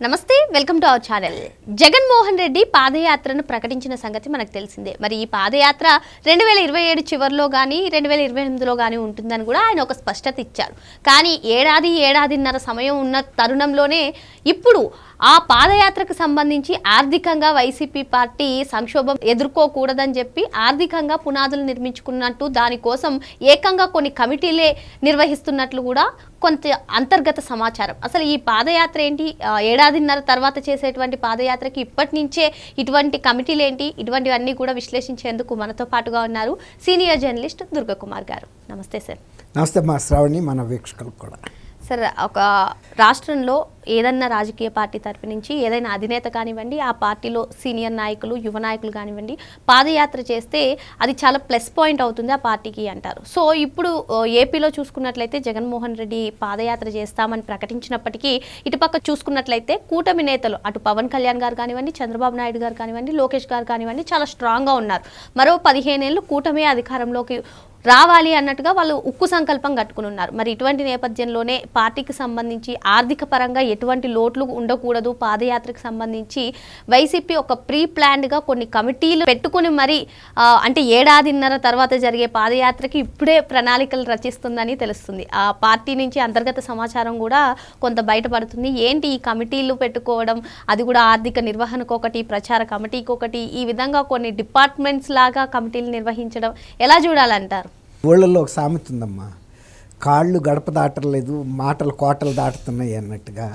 నమస్తే, welcome to our channel. Jaganmohan Reddy పాదయాత్రను ప్రకటించిన సంగతి మనకు తెలిసిందే. మరి ఈ పాదయాత్ర 2027 చివరిలో కానీ 2028లో కానీ ఉంటుందని కూడా ఆయన ఒక స్పష్టత ఇచ్చారు. కానీ ఏడాదిన్నర సమయం ఉన్న తరుణంలోనే ఇప్పుడు ఆ పాదయాత్రకు సంబంధించి ఆర్థికంగా వైసీపీ పార్టీ సంక్షోభం ఎదుర్కోకూడదని చెప్పి ఆర్థికంగా పునాదులు నిర్మించుకున్నట్టు, దానికోసం ఏకంగా కొన్ని కమిటీలే నిర్వహిస్తున్నట్లు కూడా కొంత అంతర్గత సమాచారం. అసలు ఈ పాదయాత్ర ఏంటి, ఏడాదిన్నర తర్వాత చేసేటువంటి పాదయాత్రకి ఇప్పటి నుంచే ఇటువంటి కమిటీలు ఏంటి, ఇటువంటివన్నీ కూడా విశ్లేషించేందుకు మనతో పాటుగా ఉన్నారు సీనియర్ జర్నలిస్ట్ దుర్గకుమార్ గారు. నమస్తే సార్. నమస్తే మా శ్రావణి, మన వీక్షకులకు కూడా. సార్, ఒక రాష్ట్రంలో ఏదన్నా రాజకీయ పార్టీ తరపు నుంచి ఏదైనా అధినేత కానివ్వండి, ఆ పార్టీలో సీనియర్ నాయకులు, యువ నాయకులు కానివ్వండి, పాదయాత్ర చేస్తే అది చాలా ప్లస్ పాయింట్ అవుతుంది ఆ పార్టీకి అంటారు. సో ఇప్పుడు ఏపీలో చూసుకున్నట్లయితే జగన్మోహన్ రెడ్డి పాదయాత్ర చేస్తామని ప్రకటించినప్పటికీ ఇటుపక్క చూసుకున్నట్లయితే కూటమి నేతలు అటు పవన్ కళ్యాణ్ గారు కానివ్వండి, చంద్రబాబు నాయుడు గారు కానివ్వండి, లోకేష్ గారు కానివ్వండి చాలా స్ట్రాంగ్గా ఉన్నారు. మరో 15 ఏళ్ళు కూటమి అధికారంలోకి రావాలి అన్నట్టుగా వాళ్ళు ఉక్కు సంకల్పం కట్టుకుని ఉన్నారు. మరి ఇటువంటి నేపథ్యంలోనే పార్టీకి సంబంధించి ఆర్థిక పరంగా ఎటువంటి లోట్లు ఉండకూడదు, పాదయాత్రకు సంబంధించి వైసీపీ ఒక ప్రీ ప్లాన్డ్గా కొన్ని కమిటీలు పెట్టుకుని మరి అంటే ఏడాదిన్నర తర్వాత జరిగే పాదయాత్రకి ఇప్పుడే ప్రణాళికలు రచిస్తుందని తెలుస్తుంది. ఆ పార్టీ నుంచి అంతర్గత సమాచారం కూడా కొంత బయటపడుతుంది. ఏంటి ఈ కమిటీలు పెట్టుకోవడం, అది కూడా ఆర్థిక నిర్వహణకు ఒకటి, ప్రచార కమిటీకి ఒకటి, ఈ విధంగా కొన్ని డిపార్ట్మెంట్స్ లాగా కమిటీలు నిర్వహించడం ఎలా చూడాలంటారు? ఊళ్ళల్లో ఒక సామెత ఉందమ్మా, కాళ్ళు గడప దాటలేదు, మాటలు కోటలు దాటుతున్నాయి అన్నట్టుగా.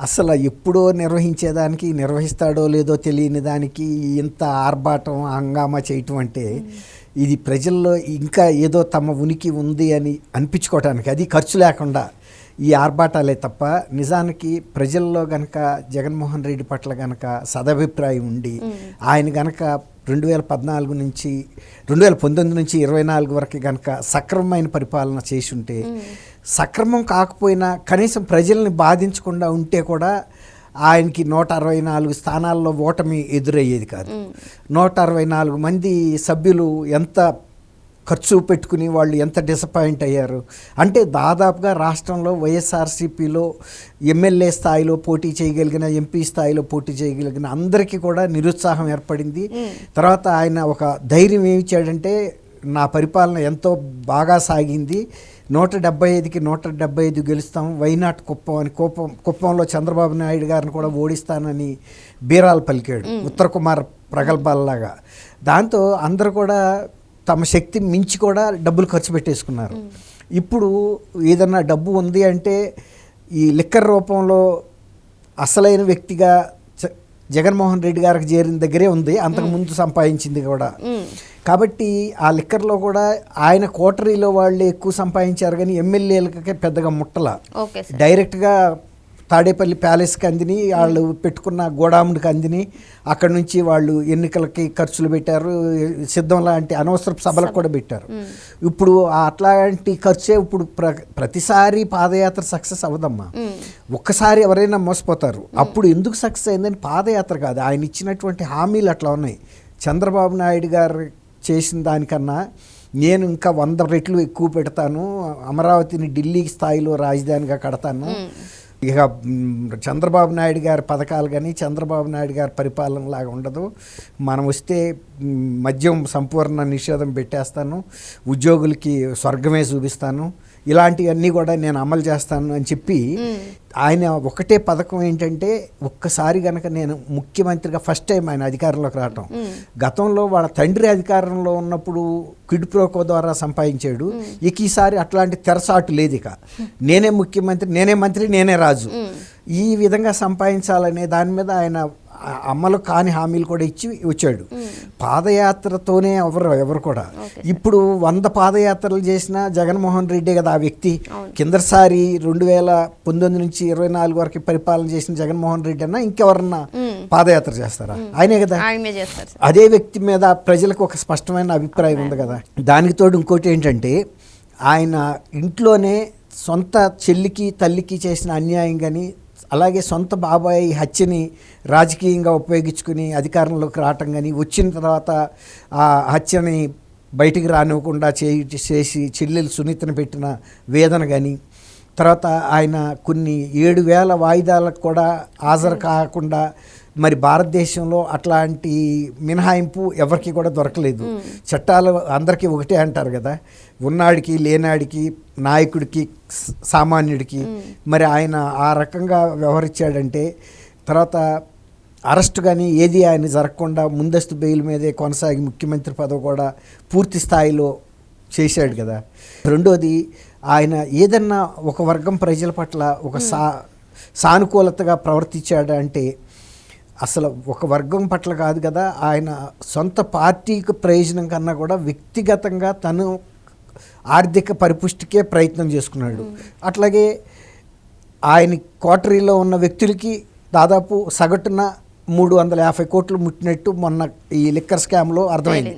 అసలు ఎప్పుడో నిర్వహించేదానికి, నిర్వహిస్తాడో లేదో తెలియని దానికి ఇంత ఆర్భాటం హంగామా చేయటం అంటే ఇది ప్రజల్లో ఇంకా ఏదో తమ ఉనికి ఉంది అని అనిపించుకోవటానికి, అది ఖర్చు లేకుండా ఈ ఆర్భాటాలే తప్ప నిజానికి ప్రజల్లో గనక జగన్మోహన్ రెడ్డి పట్ల గనక సదభిప్రాయం ఉండి ఆయన గనక 2014 నుంచి 2019 నుంచి 24 వరకు కనుక సక్రమమైన పరిపాలన చేసి ఉంటే, సక్రమం కాకపోయినా కనీసం ప్రజల్ని బాధించకుండా ఉంటే కూడా ఆయనకి 164 స్థానాల్లో ఓటమి ఎదురయ్యేది కాదు. 164 మంది సభ్యులు ఎంత ఖర్చు పెట్టుకుని వాళ్ళు ఎంత డిసప్పాయింట్ అయ్యారు అంటే, దాదాపుగా రాష్ట్రంలో వైఎస్ఆర్సీపీలో ఎమ్మెల్యే స్థాయిలో పోటీ చేయగలిగిన, ఎంపీ స్థాయిలో పోటీ చేయగలిగిన అందరికీ కూడా నిరుత్సాహం ఏర్పడింది. తర్వాత ఆయన ఒక ధైర్యం ఏమిచ్చాడంటే, నా పరిపాలన ఎంతో బాగా సాగింది, 175కి 175 గెలుస్తాం, వైనాట్ కుప్పం అని కుప్పంలో చంద్రబాబు నాయుడు గారిని కూడా ఓడిస్తానని బీరాలు పలికాడు, ఉత్తర కుమార్ ప్రగల్భాలలాగా. దాంతో అందరూ కూడా తమ శక్తి మించి కూడా డబ్బులు ఖర్చు పెట్టేసుకున్నారు. ఇప్పుడు ఏదన్నా డబ్బు ఉంది అంటే ఈ లిక్కర్ రూపంలో అసలైన వ్యక్తిగా జగన్మోహన్ రెడ్డి గారికి చేరిన దగ్గరే ఉంది, అంతకుముందు సంపాదించింది కూడా. కాబట్టి ఆ లిక్కర్లో కూడా ఆయన కోటరీలో వాళ్ళు ఎక్కువ సంపాదించారు, కానీ ఎమ్మెల్యేలకే పెద్దగా ముట్టల. డైరెక్ట్గా తాడేపల్లి ప్యాలెస్కి అందిని, వాళ్ళు పెట్టుకున్న గోడాముడికి అందిని, అక్కడ నుంచి వాళ్ళు ఎన్నికలకి ఖర్చులు పెట్టారు, సిద్ధం లాంటి అనవసరపు సభలకు కూడా పెట్టారు. ఇప్పుడు అట్లాంటి ఖర్చే ఇప్పుడు ప్రతిసారి పాదయాత్ర సక్సెస్ అవ్వదమ్మా. ఒక్కసారి ఎవరైనా మోసపోతారు. అప్పుడు ఎందుకు సక్సెస్ అయిందని పాదయాత్ర కాదు, ఆయన ఇచ్చినటువంటి హామీలు అట్లా ఉన్నాయి. చంద్రబాబు నాయుడు గారు చేసిన దానికన్నా నేను ఇంకా 100 రెట్లు ఎక్కువ పెడతాను, అమరావతిని ఢిల్లీ స్థాయిలో రాజధానిగా కడతాను. ఇక చంద్రబాబు నాయుడు గారి పథకాలు కానీ చంద్రబాబు నాయుడు గారి పరిపాలన లాగా ఉండదు, మనం వస్తే మద్యం సంపూర్ణ నిషేధం పెట్టేస్తాను, ఉద్యోగులకి స్వర్గమే చూపిస్తాను, ఇలాంటివన్నీ కూడా నేను అమలు చేస్తాను అని చెప్పి ఆయన ఒకటే పథకం ఏంటంటే, ఒక్కసారి కనుక నేను ముఖ్యమంత్రిగా ఫస్ట్ టైం ఆయన అధికారంలోకి రావటం. గతంలో వాళ్ళ తండ్రి అధికారంలో ఉన్నప్పుడు క్విడ్ ప్రోకో ద్వారా సంపాదించాడు, ఇక ఈసారి అట్లాంటి తెరసాటు లేదు. ఇక నేనే ముఖ్యమంత్రి, నేనే మంత్రి, నేనే రాజు, ఈ విధంగా సంపాదించాలనే దాని మీద ఆయన అమలు కాని హామీలు కూడా ఇచ్చి వచ్చాడు. పాదయాత్రతోనే ఎవరు కూడా ఇప్పుడు 100 పాదయాత్రలు చేసిన జగన్మోహన్ రెడ్డి కదా ఆ వ్యక్తి. కిందసారి 2019 నుంచి 24 వరకు పరిపాలన చేసిన జగన్మోహన్ రెడ్డి అన్నా ఇంకెవరన్నా పాదయాత్ర చేస్తారా? ఆయనే కదా. అదే వ్యక్తి మీద ప్రజలకు ఒక స్పష్టమైన అభిప్రాయం ఉంది కదా. దానికి తోడు ఇంకోటి ఏంటంటే, ఆయన ఇంట్లోనే సొంత చెల్లికి తల్లికి చేసిన అన్యాయం కానీ, అలాగే సొంత బాబాయ్ హత్యని రాజకీయంగా ఉపయోగించుకుని అధికారంలోకి రావటం కానీ, వచ్చిన తర్వాత ఆ హత్యని బయటికి రానివ్వకుండా చేసి చెల్లెలు సునీతను పెట్టిన వేదన కానీ, తర్వాత ఆయన కొన్ని 7,000 వాయిదాలకు కూడా హాజరు కాకుండా, మరి భారతదేశంలో అట్లాంటి మినహాయింపు ఎవరికి కూడా దొరకలేదు. చట్టాలు అందరికీ ఒకటే అంటారు కదా, ఉన్నాడికి లేనాడికి, నాయకుడికి సామాన్యుడికి. మరి ఆయన ఆ రకంగా వ్యవహరించాడంటే, తర్వాత అరెస్ట్ కానీ ఏది ఆయన జరగకుండా ముందస్తు బెయిల్ మీదే కొనసాగి ముఖ్యమంత్రి పదవి కూడా పూర్తి స్థాయిలో చేశాడు కదా. రెండోది, ఆయన ఏదన్నా ఒక వర్గం ప్రజల పట్ల ఒక సానుకూలతగా ప్రవర్తించాడు అంటే అసలు ఒక వర్గం పట్ల కాదు కదా, ఆయన సొంత పార్టీకి ప్రయోజనం కన్నా కూడా వ్యక్తిగతంగా తను ఆర్థిక పరిపుష్టికే ప్రయత్నం చేసుకున్నాడు. అట్లాగే ఆయన కోటరీలో ఉన్న వ్యక్తులకి దాదాపు సగటున 350 కోట్లు ముట్టినట్టు మొన్న ఈ లిక్కర్ స్కామ్లో అర్థమైంది,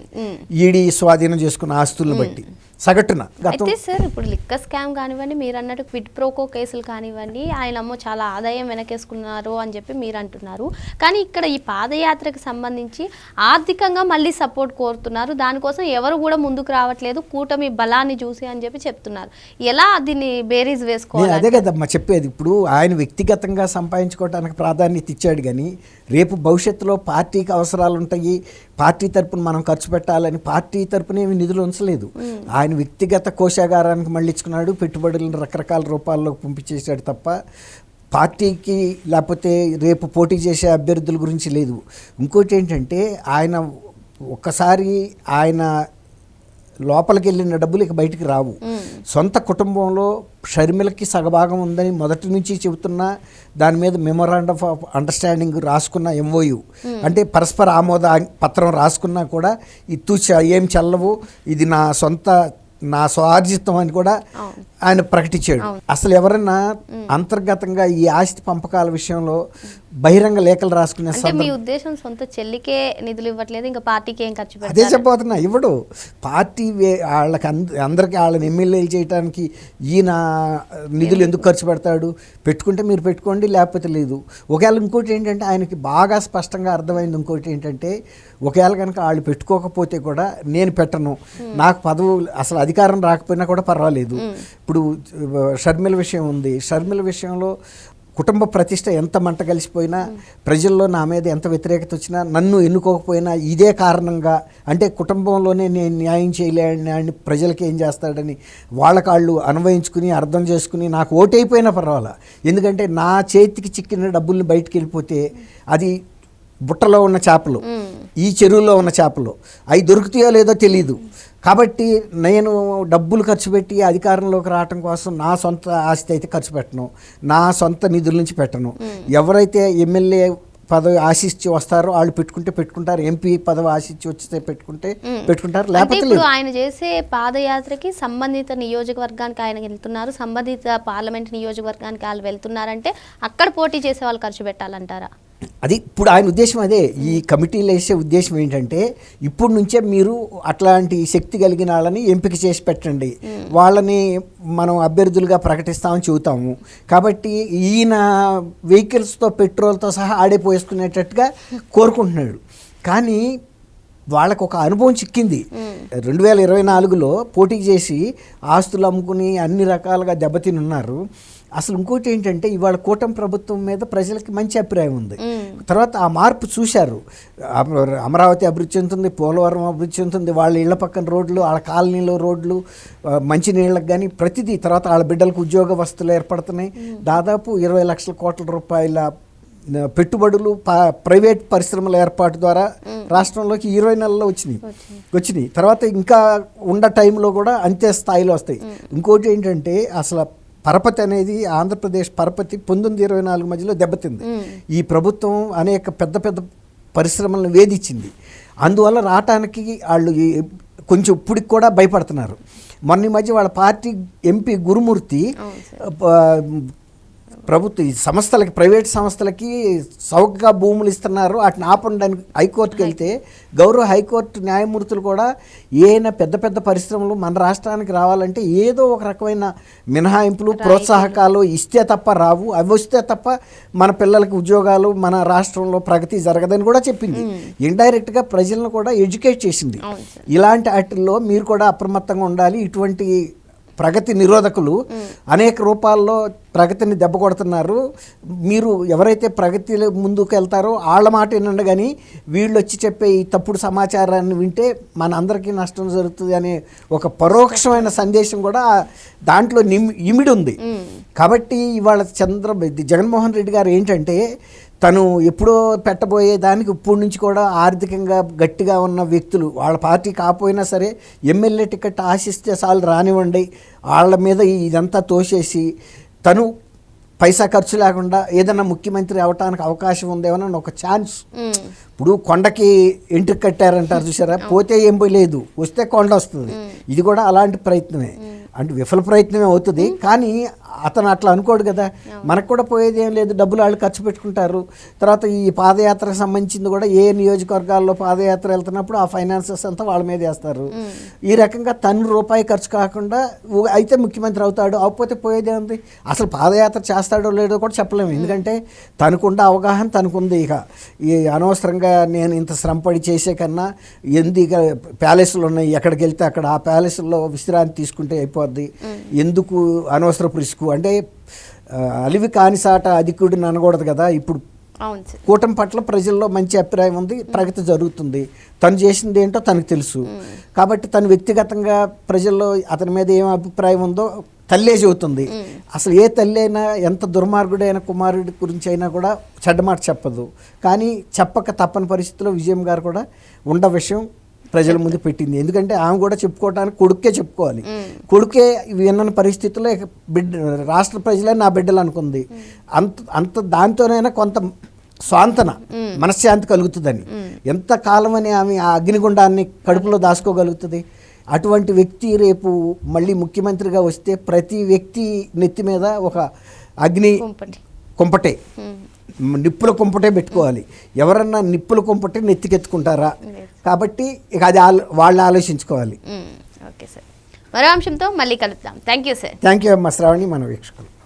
ఈడీ స్వాధీనం చేసుకున్న ఆస్తులను బట్టి సగటున. అయితే సార్, ఇప్పుడు లిక్కర్ స్కామ్ కానివ్వండి, మీరు అన్నట్టు క్విడ్ ప్రోకో కేసులు కానివ్వండి, ఆయనమ్మో చాలా ఆదాయం వెనకేసుకున్నారు అని చెప్పి మీరు అంటున్నారు. కానీ ఇక్కడ ఈ పాదయాత్రకు సంబంధించి ఆర్థికంగా మళ్ళీ సపోర్ట్ కోరుతున్నారు. దానికోసం ఎవరు కూడా ముందుకు రావట్లేదు, కూటమి బలాన్ని చూసి అని చెప్పి చెప్తున్నారు. ఎలా దీన్ని బేరీజ్ వేసుకోవాలి? అదే కదమ్మా చెప్పేది. ఇప్పుడు ఆయన వ్యక్తిగతంగా సంపాదించుకోవడానికి ప్రాధాన్యత ఇచ్చాడు, కానీ రేపు భవిష్యత్తులో పార్టీకి అవసరాలు ఉంటాయి, పార్టీ తరపున మనం ఖర్చు పెట్టాలని పార్టీ తరపున ఏమి నిధులు ఉంచలేదు. ఆయన వ్యక్తిగత కోశాగారానికి మళ్ళించుకున్నాడు, పెట్టుబడులను రకరకాల రూపాల్లో పంపించేశాడు తప్ప పార్టీకి లేకపోతే రేపు పోటీ చేసే అభ్యర్థుల గురించి లేదు. ఇంకోటి ఏంటంటే, ఆయన ఒక్కసారి ఆయన లోపలికి వెళ్ళిన డబ్బులు ఇక బయటికి రావు. సొంత కుటుంబంలో షర్మిలకి సగభాగం ఉందని మొదటి నుంచి చెబుతున్నా, దాని మీద మెమొరాండం ఆఫ్ అండర్స్టాండింగ్ రాసుకున్న MOU అంటే పరస్పర ఆమోద పత్రం రాసుకున్నా కూడా ఇది ఏం చల్లవు, ఇది నా స్వార్జితం అని కూడా ఆయన ప్రకటించాడు. అసలు ఎవరన్నా అంతర్గతంగా ఈ ఆస్తి పంపకాల విషయంలో బహిరంగ లేఖలు రాసుకునే మీ ఉద్దేశం సొంత చెల్లికే నిధులు ఇవ్వట్లేదు, ఇంకా పార్టీకి ఏం ఖర్చు పెట్టారు? అదే చెప్పబోతున్నా. ఇవ్వడు. పార్టీ వాళ్ళకి అందరికీ వాళ్ళని ఎమ్మెల్యేలు చేయడానికి ఈయన నిధులు ఎందుకు ఖర్చు పెడతాడు? పెట్టుకుంటే మీరు పెట్టుకోండి, లేకపోతే లేదు. ఒకవేళ ఇంకోటి ఏంటంటే, ఆయనకి బాగా స్పష్టంగా అర్థమైంది ఇంకోటి ఏంటంటే, ఒకవేళ కనుక వాళ్ళు పెట్టుకోకపోతే కూడా నేను పెట్టను, నాకు పదవు అసలు అధికారం రాకపోయినా కూడా పర్వాలేదు. ఇప్పుడు షర్మిల విషయం ఉంది. షర్మిల విషయంలో కుటుంబ ప్రతిష్ట ఎంత మంట కలిసిపోయినా, ప్రజల్లో నా మీద ఎంత వ్యతిరేకత వచ్చినా, నన్ను ఎన్నుకోకపోయినా ఇదే కారణంగా, అంటే కుటుంబంలోనే నేను న్యాయం చేయలేని ప్రజలకి ఏం చేస్తాడని వాళ్ళకాళ్ళు అన్వయించుకుని అర్థం చేసుకుని నాకు ఓటైపోయినా పర్వాలా, ఎందుకంటే నా చేతికి చిక్కిన డబ్బుల్ని బయటికి వెళ్ళిపోతే అది బుట్టలో ఉన్న చేపలు, ఈ చెరువులో ఉన్న చేపలు, అవి దొరుకుతాయో లేదో తెలియదు. కాబట్టి నేను డబ్బులు ఖర్చు పెట్టి అధికారంలోకి రావటం కోసం నా సొంత ఆస్తి అయితే ఖర్చు పెట్టను, నా సొంత నిధుల నుంచి పెట్టను. ఎవరైతే ఎమ్మెల్యే పదవి ఆశించి వస్తారో వాళ్ళు పెట్టుకుంటారు, ఎంపీ పదవి ఆశించి వస్తే పెట్టుకుంటారు, లేకపోతే ఇప్పుడు ఆయన చేసే పాదయాత్రకి సంబంధిత నియోజకవర్గానికి ఆయన వెళ్తున్నారు, సంబంధిత పార్లమెంట్ నియోజకవర్గానికి వాళ్ళు వెళ్తున్నారంటే అక్కడ పోటీ చేసే వాళ్ళు ఖర్చు పెట్టాలంటారా? అది ఇప్పుడు ఆయన ఉద్దేశం అదే. ఈ కమిటీలు వేసే ఉద్దేశం ఏంటంటే, ఇప్పుడు నుంచే మీరు అట్లాంటి శక్తి కలిగిన వాళ్ళని ఎంపిక చేసి పెట్టండి, వాళ్ళని మనం అభ్యర్థులుగా ప్రకటిస్తామని చెబుతాము. కాబట్టి ఈయన వెహికల్స్తో పెట్రోల్తో సహా ఆడేపోయేసుకునేటట్టుగా కోరుకుంటున్నాడు. కానీ వాళ్ళకు ఒక అనుభవం చిక్కింది. 2024లో పోటీ చేసి ఆస్తులు అమ్ముకుని అన్ని రకాలుగా దెబ్బతిని ఉన్నారు. అసలు ఇంకోటి ఏంటంటే, ఇవాళ కూటమి ప్రభుత్వం మీద ప్రజలకి మంచి అభిప్రాయం ఉంది. తర్వాత ఆ మార్పు చూశారు. అమరావతి అభివృద్ధి చెందుతుంది, పోలవరం అభివృద్ధి చెందుతుంది, వాళ్ళ ఇళ్ల పక్కన రోడ్లు, వాళ్ళ కాలనీలో రోడ్లు, మంచినీళ్ళకి కానీ ప్రతిదీ. తర్వాత వాళ్ళ బిడ్డలకు ఉద్యోగ వసతులు ఏర్పడుతున్నాయి. దాదాపు 20 లక్షల కోట్ల రూపాయల పెట్టుబడులు ప్రైవేట్ పరిశ్రమల ఏర్పాటు ద్వారా రాష్ట్రంలోకి 20 నెలల్లో వచ్చినాయి. తర్వాత ఇంకా ఉన్న టైంలో కూడా అంతే స్థాయిలో వస్తాయి. ఇంకోటి ఏంటంటే, అసలు పరపతి అనేది ఆంధ్రప్రదేశ్ పరపతి 1924 మధ్యలో దెబ్బతింది. ఈ ప్రభుత్వం అనేక పెద్ద పెద్ద పరిశ్రమలను వేధించింది. అందువల్ల రావటానికి వాళ్ళు కొంచెం ఇప్పటికి కూడా భయపడుతున్నారు. మొన్న మధ్య వాళ్ళ పార్టీ ఎంపీ గురుమూర్తి ప్రభుత్వ సంస్థలకి, ప్రైవేట్ సంస్థలకి చౌకగా భూములు ఇస్తున్నారు, వాటిని ఆపడానికి హైకోర్టుకి వెళ్తే గౌరవ హైకోర్టు న్యాయమూర్తులు కూడా ఏమైనా పెద్ద పెద్ద పరిశ్రమలు మన రాష్ట్రానికి రావాలంటే ఏదో ఒక రకమైన మినహాయింపులు, ప్రోత్సాహకాలు ఇస్తే తప్ప రావు, అవి వస్తే తప్ప మన పిల్లలకి ఉద్యోగాలు, మన రాష్ట్రంలో ప్రగతి జరగదని కూడా చెప్పింది. ఇండైరెక్ట్గా ప్రజలను కూడా ఎడ్యుకేట్ చేసింది. ఇలాంటి వాటిల్లో మీరు కూడా అప్రమత్తంగా ఉండాలి, ఇటువంటి ప్రగతి నిరోధకులు అనేక రూపాల్లో ప్రగతిని దెబ్బ కొడుతున్నారు. మీరు ఎవరైతే ప్రగతి ముందుకు వెళ్తారో వాళ్ళ మాట వినండి, కానీ వీళ్ళు వచ్చి చెప్పే ఈ తప్పుడు సమాచారాన్ని వింటే మన అందరికీ నష్టం జరుగుతుంది అనే ఒక పరోక్షమైన సందేశం కూడా దాంట్లో ఇమిడి ఉంది. కాబట్టి ఇవాళ జగన్మోహన్ రెడ్డి గారు ఏంటంటే తను ఎప్పుడో పెట్టబోయే దానికి ఇప్పటి నుంచి కూడా ఆర్థికంగా గట్టిగా ఉన్న వ్యక్తులు వాళ్ళ పార్టీ కాకపోయినా సరే ఎమ్మెల్యే టికెట్ ఆశిస్తే చాలు రానివ్వండి, వాళ్ళ మీద ఇదంతా తోసేసి తను పైసా ఖర్చు లేకుండా ఏదైనా ముఖ్యమంత్రి అవటానికి అవకాశం ఉందేమో ఒక ఛాన్స్. ఇప్పుడు కొండకి ఎంట్రీ కట్టారంటారు చూసారా, పోతే ఏం లేదు, వస్తే కొండ వస్తుంది. ఇది కూడా అలాంటి ప్రయత్నమే, అంటే విఫల ప్రయత్నమే అవుతుంది. కానీ అతను అట్లా అనుకోడు కదా, మనకు కూడా పోయేది ఏం లేదు, డబ్బులు వాళ్ళు ఖర్చు పెట్టుకుంటారు. తర్వాత ఈ పాదయాత్రకు సంబంధించింది కూడా ఏ నియోజకవర్గాల్లో పాదయాత్ర వెళ్తున్నప్పుడు ఆ ఫైనాన్సెస్ అంతా వాళ్ళ మీద వేస్తారు. ఈ రకంగా తను రూపాయి ఖర్చు కాకుండా అయితే ముఖ్యమంత్రి అవుతాడు, అవకపోతే పోయేదే ఉంది. అసలు పాదయాత్ర చేస్తాడో లేదో కూడా చెప్పలేము, ఎందుకంటే తనకున్న అవగాహన తనకుంది. ఇక ఈ అనవసరంగా నేను ఇంత శ్రమపడి చేసే కన్నా ఇక ప్యాలెస్లు ఉన్నాయి, ఎక్కడికి వెళ్తే అక్కడ ఆ ప్యాలెస్లో విశ్రాంతి తీసుకుంటే అయిపోద్ది, ఎందుకు అనవసరపు రిస్క్. అంటే అలివి కానిసాట అధికుడిని అనకూడదు కదా. ఇప్పుడు కూటమి పట్ల ప్రజల్లో మంచి అభిప్రాయం ఉంది, ప్రగతి జరుగుతుంది, తను చేసింది ఏంటో తనకు తెలుసు. కాబట్టి తను వ్యక్తిగతంగా ప్రజల్లో అతని మీద ఏం అభిప్రాయం ఉందో తల్లే చెబుతుంది. అసలు ఏ తల్లి అయినా ఎంత దుర్మార్గుడైన కుమారుడి గురించి అయినా కూడా చెడ్డమాట చెప్పదు. కానీ చెప్పక తప్పని పరిస్థితిలో విజయం గారు కూడా ఉండ విషయం ప్రజల ముందు పెట్టింది. ఎందుకంటే ఆమె కూడా చెప్పుకోవడానికి కొడుకే చెప్పుకోవాలి, కొడుకే విన్న పరిస్థితుల్లో రాష్ట్ర ప్రజలే నా బిడ్డలు అనుకుంది. అంత దాంతోనైనా కొంత స్వాంతన మనశ్శాంతి కలుగుతుందని. ఎంత కాలం అని ఆమె ఆ అగ్నిగుండాన్ని కడుపులో దాచుకోగలుగుతుంది? అటువంటి వ్యక్తి రేపు మళ్ళీ ముఖ్యమంత్రిగా వస్తే ప్రతి వ్యక్తి నెత్తి మీద ఒక అగ్ని కుంపటే, నిప్పుల కుంపటే పెట్టుకోవాలి. ఎవరన్నా నిప్పుల కుంపటే నెత్తికెత్తుకుంటారా? కాబట్టి ఇక అది వాళ్ళు ఆలోచించుకోవాలి. ఓకే సార్, మరో అంశంతో మళ్ళీ కలుద్దాం. Thank you sir. Thank you అమ్మ శ్రావణి, మన వీక్షకులు.